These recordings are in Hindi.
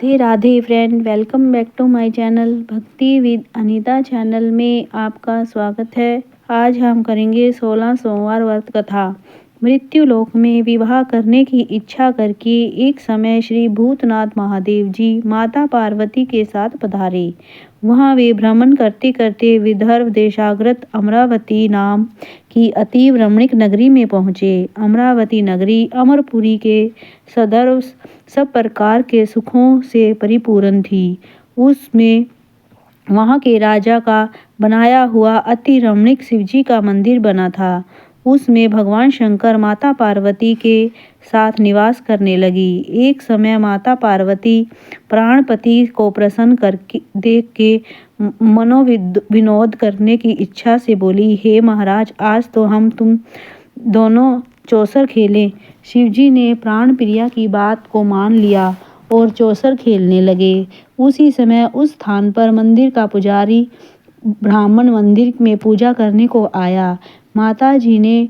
Radhe Radhe friend, welcome back to my channel Bhakti with Anita channel में आपका स्वागत है। आज हम करेंगे 16 सोमवार व्रत कथा। मृत्यु लोक में विवाह करने की इच्छा करके एक समय श्री भूतनाथ महादेव जी माता पार्वती के साथ पधारे। वहां वे भ्रमण करते करते विदर्भ देशाग्रत अमरावती नाम की अति रमणीक नगरी में पहुँचे। अमरावती नगरी अमरपुरी के सदैव सब प्रकार के सुखों से परिपूर्ण थी। उसमें वहाँ के राजा का बनाया हुआ अति रमणीक शिवजी का मंदिर बना था। उसमें भगवान शंकर माता पार्वती के साथ निवास करने लगी। एक समय माता पार्वती प्राणपति को प्रसन्न करके देख के मनोविनोद करने की इच्छा से बोली, हे महाराज, आज तो हम तुम दोनों चौसर खेलें। शिवजी ने प्राण प्रिया की बात को मान लिया और चौसर खेलने लगे। उसी समय उस स्थान पर मंदिर का पुजारी ब्राह्मण मंदिर में पूजा करने को आया। माता जी ने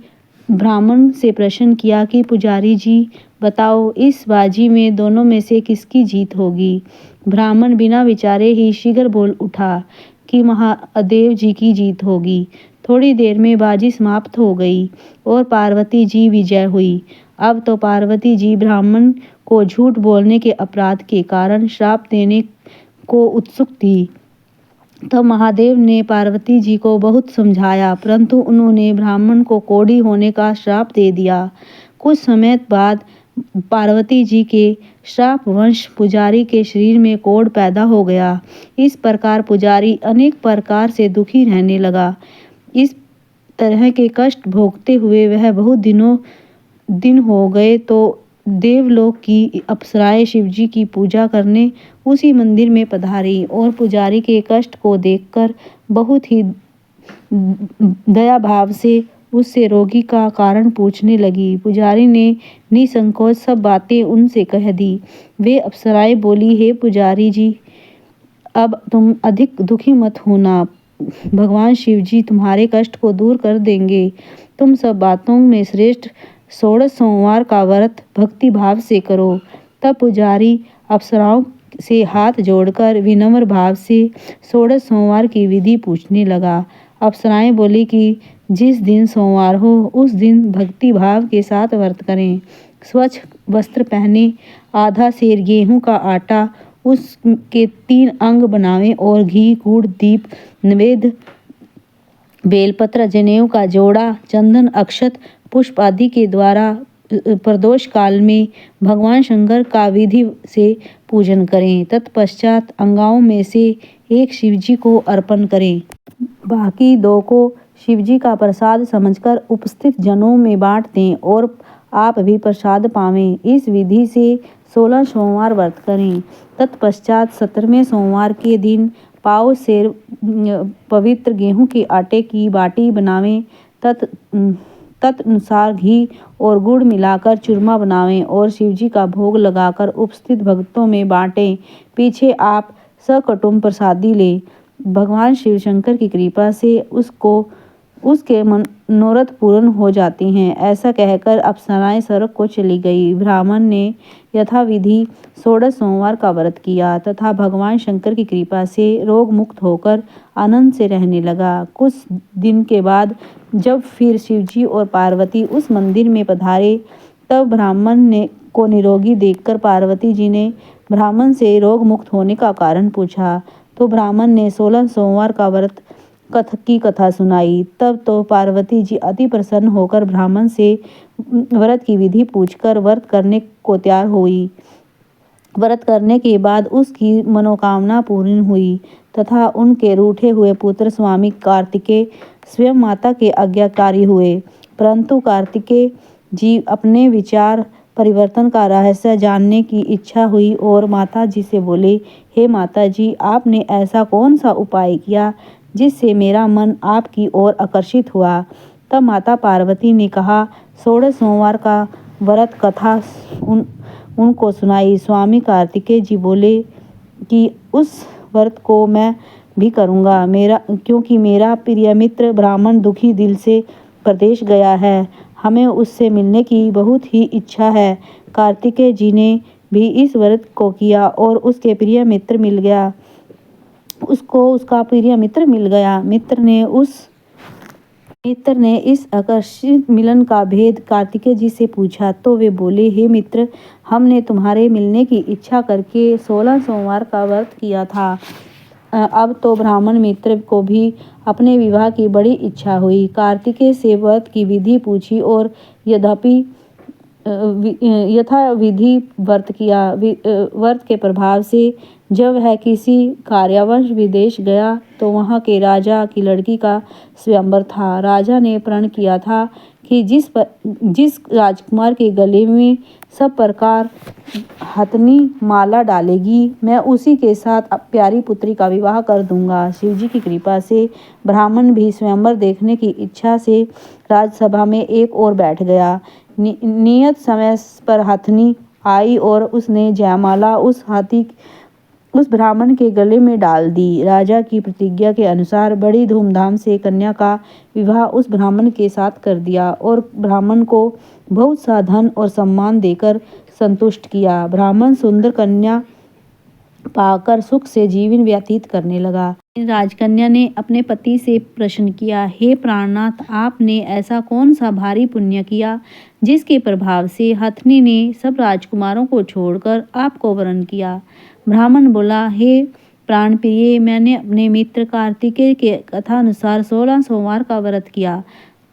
ब्राह्मण से प्रश्न किया कि पुजारी जी बताओ, इस बाजी में दोनों में से किसकी जीत होगी। ब्राह्मण बिना विचारे ही शीघ्र बोल उठा कि महादेव जी की जीत होगी। थोड़ी देर में बाजी समाप्त हो गई और पार्वती जी विजय हुई। अब तो पार्वती जी ब्राह्मण को झूठ बोलने के अपराध के कारण श्राप देने को उत्सुक थी। तब महादेव ने पार्वती जी को बहुत समझाया, परंतु उन्होंने ब्राह्मण को कोढ़ी होने का श्राप दे दिया। कुछ समय बाद पार्वती जी के श्राप वंश पुजारी के शरीर में कोढ़ पैदा हो गया। इस प्रकार पुजारी अनेक प्रकार से दुखी रहने लगा। इस तरह के कष्ट भोगते हुए वह बहुत दिन हो गए तो देवलोक की अप्सराएं शिवजी की पूजा करने उसी मंदिर में पधारी और पुजारी के कष्ट को देखकर बहुत ही दया भाव से उससे रोगी का कारण पूछने लगी। पुजारी ने निसंकोच सब बातें उनसे कह दी। वे अप्सराएं बोली, हे पुजारी जी, अब तुम अधिक दुखी मत होना। भगवान शिव जी तुम्हारे कष्ट को दूर कर देंगे। तुम सब बातों में श्रेष्ठ 16 सोमवार का व्रत भक्ति भाव से करो। तब पुजारी अप्सराओं से हाथ जोड़कर विनम्र भाव से 16 सोमवार की विधि पूछने लगा। अप्सराएं बोली कि जिस दिन सोमवार हो उस दिन भक्ति भाव के साथ व्रत करें। स्वच्छ वस्त्र पहने, आधा सेर गेहूं का आटा उसके 3 अंग बनावें और घी, गुड़, दीप, नैवेद्य, बेलपत्र, जनेऊ का जोड़ा, चंदन, अक्षत, पुष्प आदि के द्वारा प्रदोष काल में भगवान शंकर का विधि से पूजन करें। तत्पश्चात अंगाओं में से एक शिवजी को अर्पण करें। बाकी 2 को शिवजी का प्रसाद समझकर उपस्थित जनों में बांट दें और आप भी प्रसाद पावें। इस विधि से 16 सोमवार व्रत करें। तत्पश्चात 17वें सोमवार के दिन पाव सेर पवित्र गेहूं के आटे की बाटी बनावें। तदनुसार घी और गुड़ मिलाकर चूरमा बनावें और शिवजी का भोग लगाकर उपस्थित भक्तों में बांटें। पीछे आप सकुटुंब प्रसादी लें। भगवान शिव शंकर की कृपा से उसके मनोरथ पूर्ण हो जाते हैं। ऐसा कहकर अप्सराएं स्वर्ग को चली गई। ब्राह्मण ने यथाविधि 16 सोमवार का व्रत किया तथा भगवान शंकर की कृपा से रोग मुक्त होकर आनंद से रहने लगा। कुछ दिन के बाद जब फिर शिवजी और पार्वती उस मंदिर में पधारे, तब ब्राह्मण को निरोगी देखकर पार्वती जी ने ब्राह्मण से रोग मुक्त होने का कारण पूछा। तो ब्राह्मण ने 16 सोमवार का व्रत की कथा सुनाई। तब तो पार्वती जी अति प्रसन्न होकर ब्राह्मण से व्रत की विधि पूछकर व्रत करने को तैयार हुई। व्रत करने के बाद उसकी मनोकामना पूर्ण हुई तथा उनके रूठे हुए पुत्र स्वामी कार्तिकेय स्वयं माता के आज्ञाकारी हुए। परंतु कार्तिकेय जी अपने विचार परिवर्तन का रहस्य जानने की इच्छा हुई और माता जी से बोले, हे माता जी, आपने ऐसा कौन सा उपाय किया जिससे मेरा मन आपकी ओर आकर्षित हुआ। तब माता पार्वती ने कहा, 16 सोमवार का व्रत कथा उनको सुनाई। स्वामी कार्तिकेय जी बोले कि उस व्रत को मैं भी करूँगा, क्योंकि मेरा प्रिय मित्र ब्राह्मण दुखी दिल से प्रदेश गया है। हमें उससे मिलने की बहुत ही इच्छा है। कार्तिकेय जी ने भी इस व्रत को किया और उसके प्रिय मित्र मिल गया। उसको उसका प्रिय मित्र मिल गया। मित्र ने इस आकर्षित मिलन का भेद कार्तिकेय जी से पूछा तो वे बोले, हे मित्र, हमने तुम्हारे मिलने की इच्छा करके 16 सोमवार का व्रत किया था। अब तो ब्राह्मण मित्र को भी अपने विवाह की बड़ी इच्छा हुई। कार्तिकेय से व्रत की विधि पूछी और यथाविधि व्रत किया। व्रत के प्रभाव से जब वह किसी कार्यवश विदेश गया तो वहाँ के राजा की लड़की का स्वयंवर था। राजा ने प्रण किया था कि जिस राजकुमार के गले में सब प्रकार हथनी माला डालेगी, मैं उसी के साथ प्यारी पुत्री का विवाह कर दूंगा। शिवजी की कृपा से ब्राह्मण भी स्वयंवर देखने की इच्छा से राजसभा में एक ओर बैठ गया। नियत समय पर हथनी आई और उसने जयमाला उस ब्राह्मण के गले में डाल दी। राजा की प्रतिज्ञा के अनुसार बड़ी धूमधाम से कन्या का विवाह उस ब्राह्मण के साथ कर दिया और ब्राह्मण को बहुत सा धन और सम्मान देकर संतुष्ट किया। ब्राह्मण सुंदर कन्या पाकर सुख से जीवन व्यतीत करने लगा। राजकन्या ने अपने पति से प्रश्न किया, हे प्राणनाथ, आपने ऐसा कौन सा भारी पुण्य किया जिसके प्रभाव से हथनी ने सब राजकुमारों को छोड़कर आपको वरण किया? ब्राह्मण बोला, हे प्राण प्रिय, मैंने अपने मित्र कार्तिकेय के कथानुसार 16 सोमवार का व्रत किया,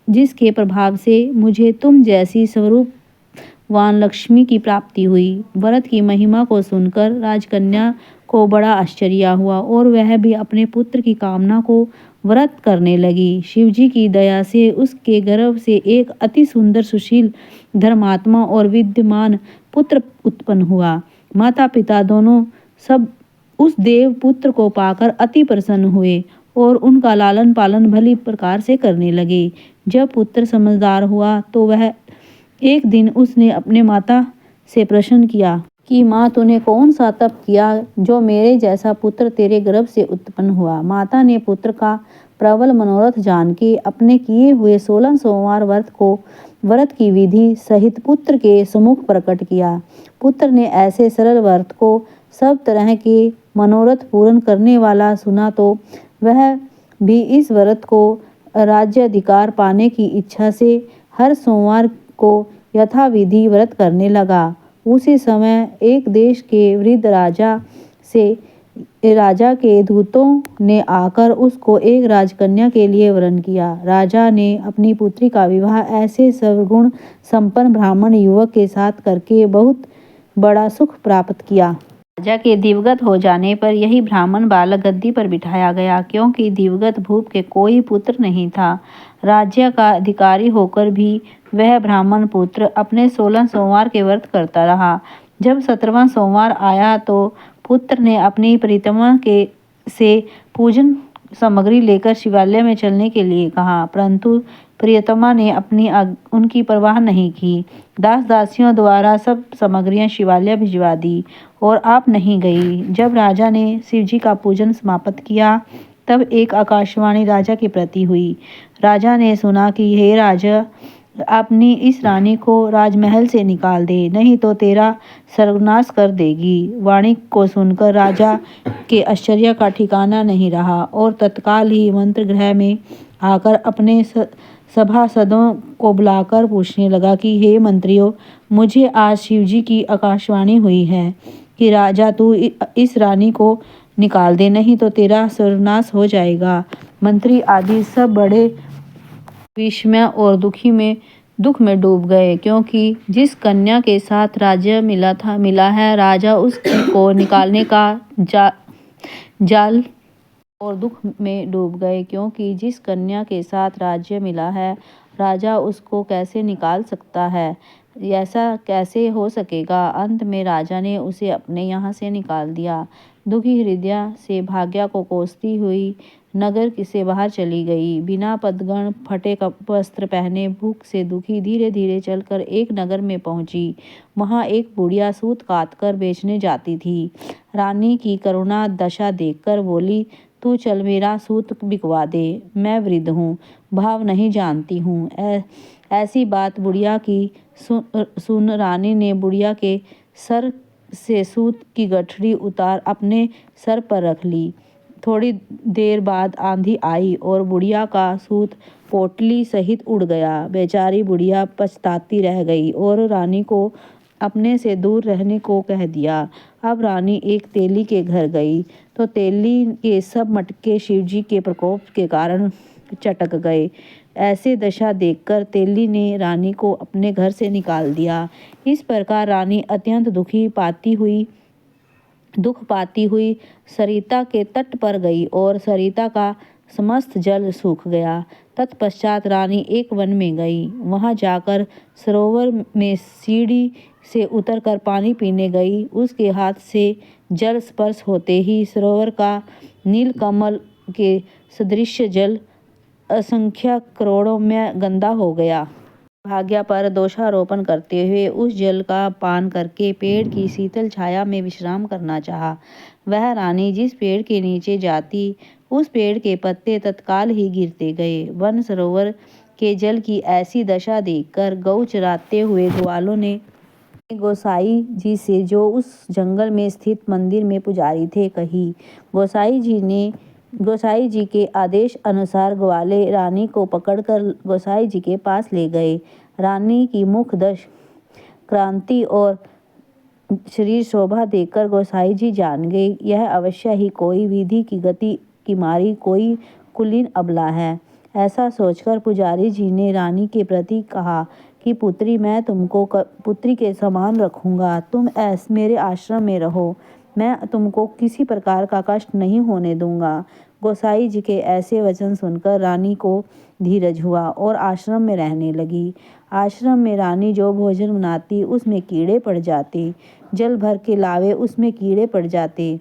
जिसके प्रभाव से मुझे तुम जैसी स्वरूपवान लक्ष्मी की प्राप्ति हुई। व्रत की महिमा को सुनकर राजकन्या को बड़ा आश्चर्य हुआ और वह भी अपने पुत्र की कामना को व्रत करने लगी। शिवजी की दया से उसके गर्भ से एक अति सुंदर, सुशील, धर्मात्मा और विद्यमान पुत्र उत्पन्न हुआ। माता पिता दोनों सब उस देव पुत्र को पाकर अति प्रसन्न हुए और उनका लालन पालन भली प्रकार से करने लगे। जब पुत्र समझदार हुआ तो वह एक दिन उसने अपने माता से प्रश्न किया कि माँ, तूने कौन सा तप किया जो मेरे जैसा पुत्र तेरे गर्भ से उत्पन्न हुआ? माता ने पुत्र का प्रबल मनोरथ जान के अपने किए हुए 16 सोमवार व्रत की विधि सहित पुत्र के सम्मुख प्रकट किया। पुत्र ने ऐसे सरल व्रत को सब तरह के मनोरथ पूर्ण करने वाला सुना तो वह भी इस व्रत को राज्याधिकार पाने की इच्छा से हर सोमवार को यथाविधि व्रत करने लगा। उसी समय एक देश के वृद्ध राजा के दूतों ने आकर उसको एक राजकन्या के लिए वरण किया। राजा ने अपनी पुत्री का विवाह ऐसे सर्वगुण संपन्न ब्राह्मण युवक के साथ करके बहुत बड़ा सुख प्राप्त किया। राजा के दिवंगत हो जाने पर यही ब्राह्मण बालक गद्दी पर बिठाया गया, क्योंकि दिवंगत भूप के कोई पुत्र नहीं था। राज्य का अधिकारी होकर भी वह ब्राह्मण पुत्र अपने 16 सोमवार के व्रत करता रहा। जब 17वां सोमवार आया तो पुत्र ने अपनी प्रीतमा से पूजन सामग्री लेकर शिवालय में चलने के लिए कहा, परंतु प्रियतमा ने उनकी परवाह नहीं की। दास दासियों द्वारा सब सामग्रियां शिवालय भिजवा दी और आप नहीं गई। जब राजा ने शिवजी का पूजन समाप्त किया तब एक आकाशवाणी राजा के प्रति हुई। राजा ने सुना कि हे राजा, अपनी इस रानी को राजमहल से निकाल दे, नहीं तो तेरा सर्वनाश कर देगी। वाणी को सुनकर राजा के आश्चर्य का ठिकाना नहीं रहा और तत्काल ही मंत्र गृह में आकर अपने सभासदों को बुलाकर पूछने लगा कि हे मंत्रियों, मुझे आज शिवजी की आकाशवाणी हुई है कि राजा, तू इस रानी को निकाल दे, नहीं तो तेरा सर्वनाश हो जाएगा। मंत्री आदि सब बड़े विस्मय और दुख में डूब गए, क्योंकि जिस कन्या के साथ राज्य मिला है, राजा उसको निकालने का जाल और दुख में डूब गए, क्योंकि जिस कन्या के साथ राज्य मिला है, राजा उसको कैसे निकाल सकता है? ऐसा कैसे हो सकेगा? अंत में राजा ने उसे अपने यहाँ से निकाल दिया। दुखी हृदय से भाग्य को कोसती हुई नगर से बाहर चली गई। बिना पदगण, फटे वस्त्र पहने, भूख से दुखी धीरे धीरे चलकर एक नगर में पहुंची। वहां एक बुढ़िया सूत काट कर बेचने जाती थी। रानी की करुणा दशा देखकर बोली, तू चल मेरा सूत बिकवा दे, मैं वृद्ध हूँ, भाव नहीं जानती हूँ। ऐसी बात बुढ़िया की सुन रानी ने बुढ़िया के सर से सूत की गठरी उतार अपने सर पर रख ली। थोड़ी देर बाद आंधी आई और बुढ़िया का सूत पोटली सहित उड़ गया। बेचारी बुढ़िया पछताती रह गई और रानी को अपने से दूर रहने को कह दिया। अब रानी एक तेली के घर गई तो तेली के सब मटके शिवजी के प्रकोप के कारण चटक गए। ऐसे दशा देखकर तेली ने रानी को अपने घर से निकाल दिया। इस प्रकार रानी अत्यंत दुख पाती हुई सरिता के तट पर गई और सरिता का समस्त जल सूख गया। तत्पश्चात रानी एक वन में गई। वहां जाकर सरोवर में सीढ़ी से उतरकर पानी पीने गई। उसके हाथ से जल स्पर्श होते ही सरोवर का नीलकमल के सदृश जल असंख्य करोड़ों में गंदा हो गया। भाग्य पर दोषारोपण करते हुए उस जल का पान करके पेड़ की शीतल छाया में विश्राम करना चाहा। वह रानी जिस पेड़ के नीचे जाती उस पेड़ के पत्ते तत्काल ही गिरते गए। वन सरोवर के जल की ऐसी दशा देखकर गौ चराते हुए ग्वालों ने गोसाई जी से, जो उस जंगल में स्थित मंदिर में पुजारी थे, कही। गोसाई जी के आदेश अनुसार ग्वाले रानी को पकड़कर गोसाई जी के पास ले गए। रानी की मुख दश क्रांति और शरीर शोभा देखकर गोसाई जी जान गए, यह अवश्य ही कोई विधि की गति की मारी कोई कुलीन अबला है। ऐसा सोचकर पुजारी जी ने रानी के प्रति कहा कि पुत्री, मैं तुमको पुत्री के समान रखूंगा। तुम मेरे आश्रम में रहो, मैं तुमको किसी प्रकार का कष्ट नहीं होने दूंगा। गोसाई जी के ऐसे वचन सुनकर रानी को धीरज हुआ और आश्रम में रहने लगी। आश्रम में रानी जो भोजन बनाती उसमें कीड़े पड़ जाते, जल भर के लावे उसमें कीड़े पड़ जाते।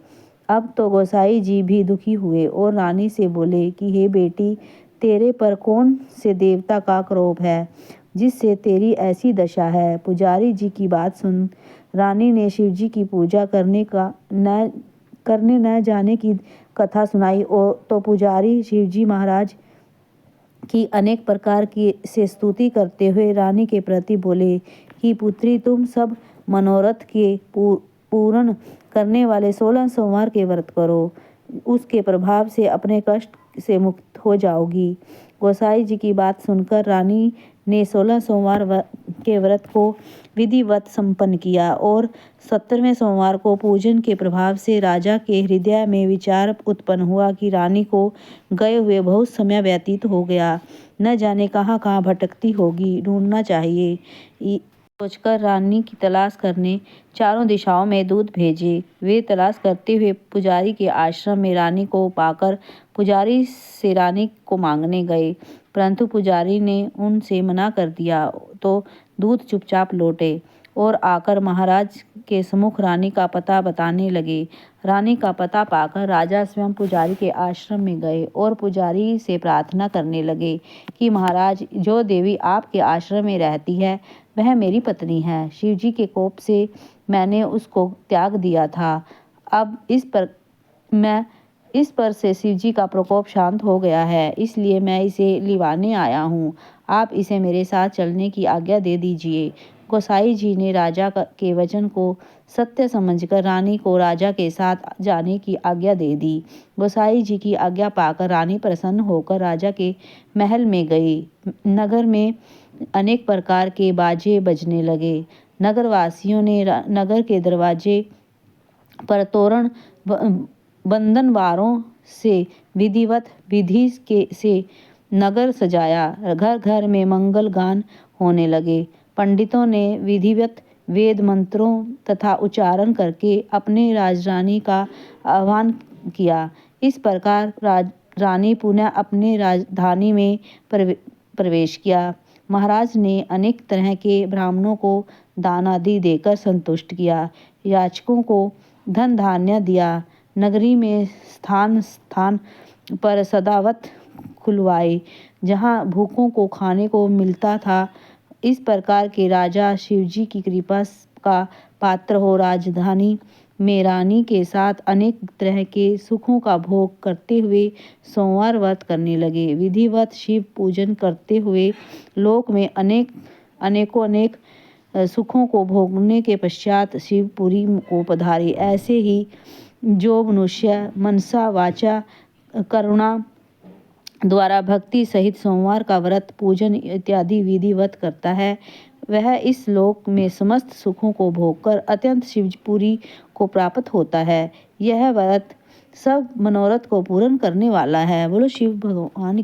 अब तो गोसाई जी भी दुखी हुए और रानी से बोले कि हे बेटी, तेरे पर कौन से देवता का क्रोध है जिससे तेरी ऐसी दशा है। पुजारी जी की बात सुन रानी ने शिवजी की पूजा करने न जाने की कथा सुनाई तो पुजारी शिवजी महाराज की अनेक प्रकार की से स्तुति करते हुए रानी के प्रति बोले कि पुत्री, तुम सब मनोरथ के पूर्ण करने वाले 16 सोमवार के व्रत करो, उसके प्रभाव से अपने कष्ट से मुक्त हो जाओगी। गोसाई जी की बात सुनकर रानी ने 16 सोमवार के व्रत को विधिवत संपन्न किया और 17वें सोमवार को पूजन के प्रभाव से राजा के हृदय में विचार उत्पन्न हुआ कि रानी को गए हुए बहुत समय व्यतीत हो गया, न जाने कहाँ कहाँ भटकती होगी, ढूंढना चाहिए। सोचकर रानी की तलाश करने चारों दिशाओं में दूत भेजे। वे तलाश करते हुए पुजारी के आश्रम में रानी को पाकर पुजारी से रानी को मांगने गए, परंतु पुजारी ने उनसे मना कर दिया तो दूत चुपचाप लौटे और आकर महाराज के सम्मुख रानी का पता बताने लगे। रानी का पता पाकर राजा स्वयं पुजारी के आश्रम में गए और पुजारी से प्रार्थना करने लगे कि महाराज, जो देवी आपके आश्रम में रहती है वह मेरी पत्नी है। शिवजी के कोप से मैंने उसको त्याग दिया था। अब इस पर से शिवजी का प्रकोप शांत हो गया है, इसलिए मैं इसे लिवाने आया हूँ। आप इसे मेरे साथ चलने की आज्ञा दे दीजिए। गोसाई जी ने राजा के वचन को सत्य समझकर रानी को राजा के साथ जाने की आज्ञा दे दी। गोसाई जी की आज्ञा पाकर रानी प्रसन्न होकर राजा के महल में गई। नगर में अनेक प्रकार के बाजे बजने लगे। नगरवासियों ने नगर के दरवाजे पर तोरण बंधनवारों से विधिवत विधि से नगर सजाया। घर घर में मंगल गान होने लगे। पंडितों ने विधिवत वेद मंत्रों तथा उच्चारण करके अपने राजरानी का आह्वान किया। इस प्रकार रानी पुनः अपने राजधानी में प्रवेश किया। महाराज ने अनेक तरह के ब्राह्मणों को दान आदि देकर संतुष्ट किया। याचकों को धन धान्य दिया। नगरी में स्थान स्थान पर सदावत खुलवाए जहाँ भूखों को खाने को मिलता था। इस प्रकार के राजा शिवजी की कृपा का पात्र हो राजधानी में रानी के साथ अनेक तरह के सुखों का भोग करते हुए सोमवार व्रत करने लगे। विधिवत शिव पूजन करते हुए लोक में अनेक सुखों को भोगने के पश्चात शिवपुरी को पधारे। ऐसे ही जो मनुष्य मनसा वाचा करुणा द्वारा भक्ति सहित सोमवार का व्रत पूजन इत्यादि विधिवत करता है, वह इस लोक में समस्त सुखों को भोगकर अत्यंत शिवपुरी को प्राप्त होता है। यह व्रत सब मनोरथ को पूर्ण करने वाला है। बोलो शिव भगवान।